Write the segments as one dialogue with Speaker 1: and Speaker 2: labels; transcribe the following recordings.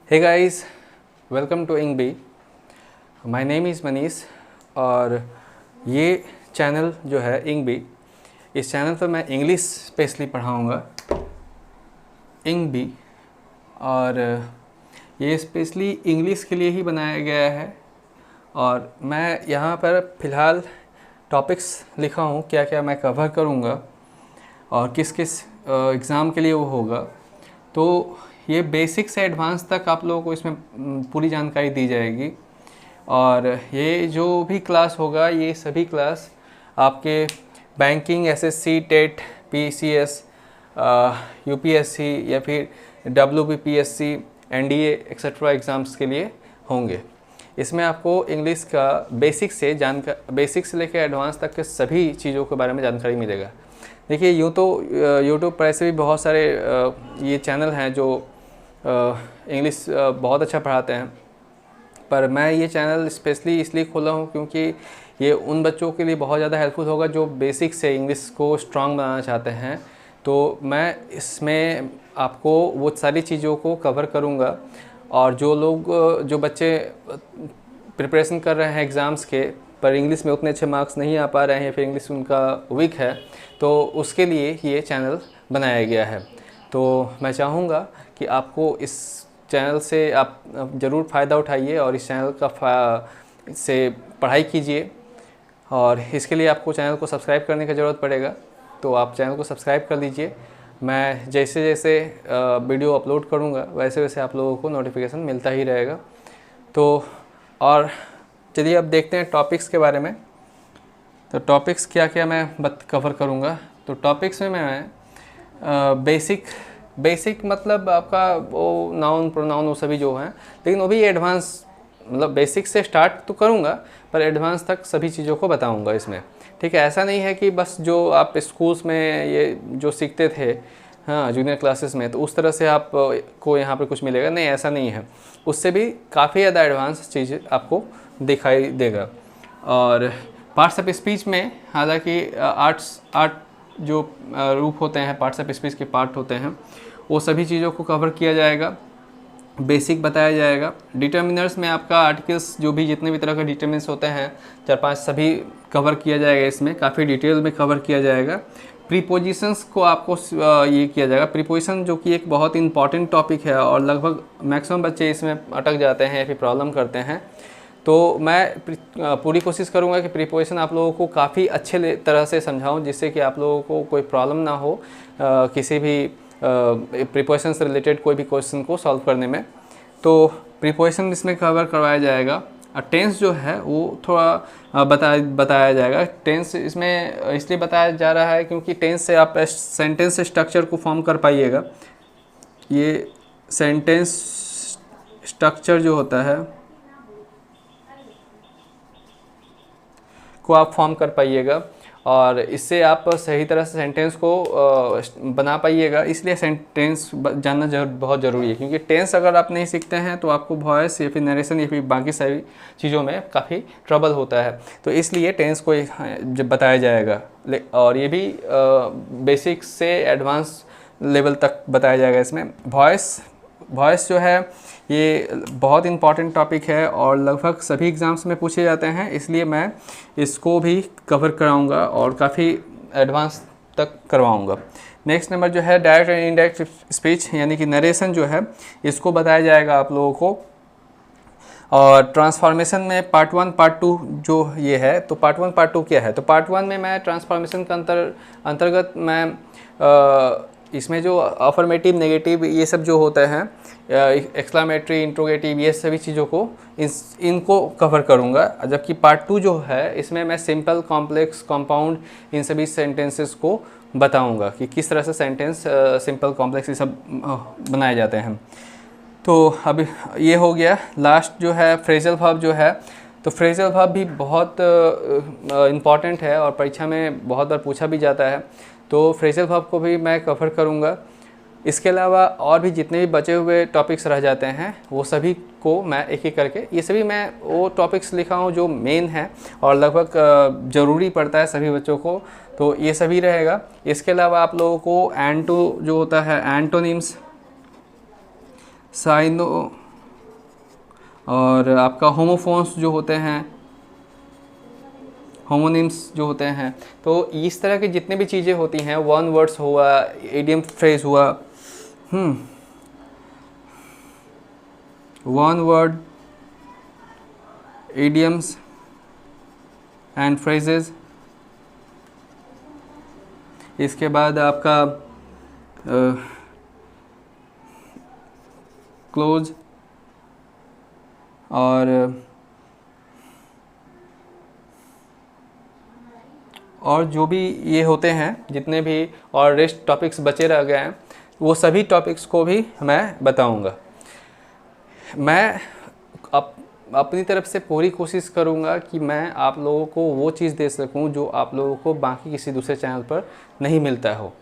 Speaker 1: Hey guys, welcome to इंग बी। My name is Manish और ये चैनल जो है इंग बी, इस चैनल पर मैं इंग्लिश स्पेशली पढ़ाऊँगा इंग बी। और ये स्पेशली इंग्लिश के लिए ही बनाया गया है। और मैं यहाँ पर फ़िलहाल टॉपिक्स लिखा हूँ क्या क्या मैं कवर करूँगा और किस किस एग्ज़ाम के लिए वो होगा। तो ये बेसिक से एडवांस तक आप लोगों को इसमें पूरी जानकारी दी जाएगी। और ये जो भी क्लास होगा, ये सभी क्लास आपके banking, SSC, TET, PCS, UPSC या फिर डब्ल्यूबीपीएससी, एनडीए एक्सेट्रा एग्ज़ाम्स के लिए होंगे। इसमें आपको इंग्लिश का बेसिक से लेकर एडवांस तक के सभी चीज़ों के बारे में जानकारी मिलेगा। देखिए, यूँ तो यूट्यूब पर ऐसे भी बहुत सारे ये चैनल हैं जो इंग्लिश बहुत अच्छा पढ़ाते हैं, पर मैं ये चैनल स्पेशली इसलिए खोला हूँ क्योंकि ये उन बच्चों के लिए बहुत ज़्यादा हेल्पफुल होगा जो बेसिक से इंग्लिश को स्ट्रांग बनाना चाहते हैं। तो मैं इसमें आपको वो सारी चीज़ों को कवर करूँगा। और जो बच्चे प्रिपरेशन कर रहे हैं एग्ज़ाम्स के, पर इंग्लिश में उतने अच्छे मार्क्स नहीं आ पा रहे हैं या फिर इंग्लिश उनका वीक है, तो उसके लिए ये चैनल बनाया गया है। तो मैं चाहूँगा कि आपको इस चैनल से आप ज़रूर फ़ायदा उठाइए और इस चैनल का से पढ़ाई कीजिए। और इसके लिए आपको चैनल को सब्सक्राइब करने की ज़रूरत पड़ेगा, तो आप चैनल को सब्सक्राइब कर लीजिए। मैं जैसे जैसे वीडियो अपलोड करूँगा वैसे वैसे आप लोगों को नोटिफिकेशन मिलता ही रहेगा। तो और चलिए अब देखते हैं टॉपिक्स के बारे में। तो टॉपिक्स क्या क्या मैं कवर करूँगा। तो टॉपिक्स में मैं बेसिक मतलब आपका वो नाउन प्रोनाउन वो सभी जो हैं, लेकिन वो भी एडवांस मतलब बेसिक से स्टार्ट तो करूँगा पर एडवांस तक सभी चीज़ों को बताऊँगा इसमें। ठीक है, ऐसा नहीं है कि बस जो आप स्कूल्स में ये जो सीखते थे, हाँ, जूनियर क्लासेस में, तो उस तरह से आप को यहाँ पर कुछ मिलेगा, नहीं, ऐसा नहीं है। उससे भी काफ़ी ज़्यादा एडवांस चीज़ आपको दिखाई देगा। और पार्ट्स ऑफ स्पीच में हालांकि आठ जो रूप होते हैं, पार्ट्स ऑफ स्पीच के पार्ट होते हैं, वो सभी चीज़ों को कवर किया जाएगा, बेसिक बताया जाएगा। डिटर्मिनर्स में आपका आर्टिकल्स जो भी जितने भी तरह के डिटर्मिनर्स होते हैं 4-5 सभी कवर किया जाएगा, इसमें काफ़ी डिटेल में कवर किया जाएगा। प्रीपोजिशंस को आपको ये किया जाएगा। प्रीपोजिशन जो कि एक बहुत इंपॉर्टेंट टॉपिक है और लगभग मैक्सिमम बच्चे इसमें अटक जाते हैं या फिर प्रॉब्लम करते हैं। तो मैं पूरी कोशिश करूंगा कि प्रीपोजिशन आप लोगों को काफ़ी अच्छे तरह से समझाऊं, जिससे कि आप लोगों को कोई प्रॉब्लम ना हो किसी भी प्रीपोजिशन से रिलेटेड कोई भी क्वेश्चन को सॉल्व करने में। तो प्रीपोजिशन इसमें कवर करवाया जाएगा। टेंस जो है वो थोड़ा बताया जाएगा। टेंस इसमें इसलिए बताया जा रहा है क्योंकि टेंस से आप सेंटेंस स्ट्रक्चर को फॉर्म कर पाइएगा। ये सेंटेंस स्ट्रक्चर जो होता है को आप फॉर्म कर पाइएगा और इससे आप सही तरह से सेंटेंस को बना पाइएगा। इसलिए सेंटेंस जानना बहुत ज़रूरी है, क्योंकि टेंस अगर आप नहीं सीखते हैं तो आपको वॉइस या फिर नरेशन या फिर बाकी सारी चीज़ों में काफ़ी ट्रबल होता है। तो इसलिए टेंस को जब बताया जाएगा, और ये भी बेसिक से एडवांस लेवल तक बताया जाएगा। इसमें वॉइस जो है ये बहुत इंपॉर्टेंट टॉपिक है और लगभग सभी एग्ज़ाम्स में पूछे जाते हैं, इसलिए मैं इसको भी कवर कराऊंगा और काफ़ी एडवांस तक करवाऊंगा। नेक्स्ट नंबर जो है डायरेक्ट एंड इनडायरेक्ट स्पीच, यानी कि नरेशन जो है, इसको बताया जाएगा आप लोगों को। और ट्रांसफॉर्मेशन में पार्ट 1 पार्ट 2 जो ये है, तो पार्ट 1 पार्ट 2 क्या है। तो पार्ट 1 में मैं ट्रांसफॉर्मेशन का अंतर्गत मैं इसमें जो अफर्मेटिव, नेगेटिव, ये सब जो होते हैं, एक्सक्लामेटरी, इंट्रोगेटिव, ये सभी चीज़ों को इनको कवर करूँगा। जबकि पार्ट 2 जो है, इसमें मैं सिंपल, कॉम्प्लेक्स, कंपाउंड, इन सभी सेंटेंसेस को बताऊँगा कि किस तरह से सेंटेंस सिंपल, कॉम्प्लेक्स, ये सब बनाए जाते हैं। तो अभी ये हो गया। लास्ट जो है फ्रेजल वर्ब जो है, तो फ्रेजल वर्ब भी बहुत इम्पॉर्टेंट है और परीक्षा में बहुत बार पूछा भी जाता है। तो फ्रेजल वर्ब को भी मैं कवर करूँगा। इसके अलावा और भी जितने भी बचे हुए टॉपिक्स रह जाते हैं वो सभी को मैं एक एक करके, ये सभी मैं वो टॉपिक्स लिखा हूँ जो मेन है और लगभग ज़रूरी पड़ता है सभी बच्चों को, तो ये सभी रहेगा। इसके अलावा आप लोगों को जो होता है एंटोनिम्स, और आपका होमोफोन्स जो होते हैं, होमोनिम्स जो होते हैं, तो इस तरह की जितने भी चीज़ें होती हैं, वन वर्ड्स हुआ, इडियम फ्रेज हुआ, one word idioms and phrases। इसके बाद आपका क्लोज और जो भी ये होते हैं जितने भी और रेस्ट टॉपिक्स बचे रह गए हैं, वो सभी टॉपिक्स को भी मैं बताऊंगा। मैं अपनी तरफ से पूरी कोशिश करूंगा कि मैं आप लोगों को वो चीज़ दे सकूं जो आप लोगों को बाकी किसी दूसरे चैनल पर नहीं मिलता हो।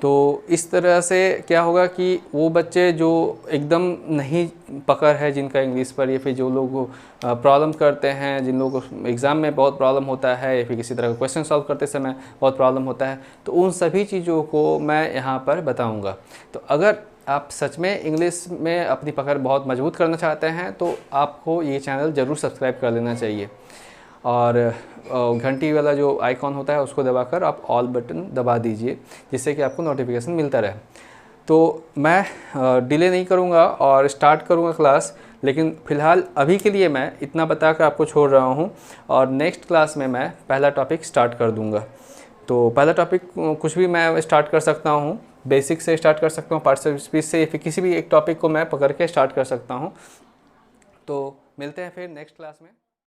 Speaker 1: तो इस तरह से क्या होगा कि वो बच्चे जो एकदम नहीं पकड़ है जिनका इंग्लिश पर, या फिर जो लोग प्रॉब्लम करते हैं, जिन लोगों को एग्ज़ाम में बहुत प्रॉब्लम होता है या फिर किसी तरह का क्वेश्चन सॉल्व करते समय बहुत प्रॉब्लम होता है, तो उन सभी चीज़ों को मैं यहाँ पर बताऊँगा। तो अगर आप सच में इंग्लिश में अपनी पकड़ बहुत मजबूत करना चाहते हैं तो आपको ये चैनल ज़रूर सब्सक्राइब कर लेना चाहिए, और घंटी वाला जो आइकॉन होता है उसको दबाकर आप ऑल बटन दबा दीजिए, जिससे कि आपको नोटिफिकेशन मिलता रहे। तो मैं डिले नहीं करूँगा और स्टार्ट करूँगा क्लास, लेकिन फ़िलहाल अभी के लिए मैं इतना बताकर आपको छोड़ रहा हूँ, और नेक्स्ट क्लास में मैं पहला टॉपिक स्टार्ट कर दूँगा। तो पहला टॉपिक कुछ भी मैं स्टार्ट कर सकता हूँ, बेसिक से स्टार्ट कर सकता हूँ, पार्ट्स ऑफ स्पीच से, या फिर किसी भी एक टॉपिक को मैं पकड़ के स्टार्ट कर सकता हूँ। तो मिलते हैं फिर नेक्स्ट क्लास में।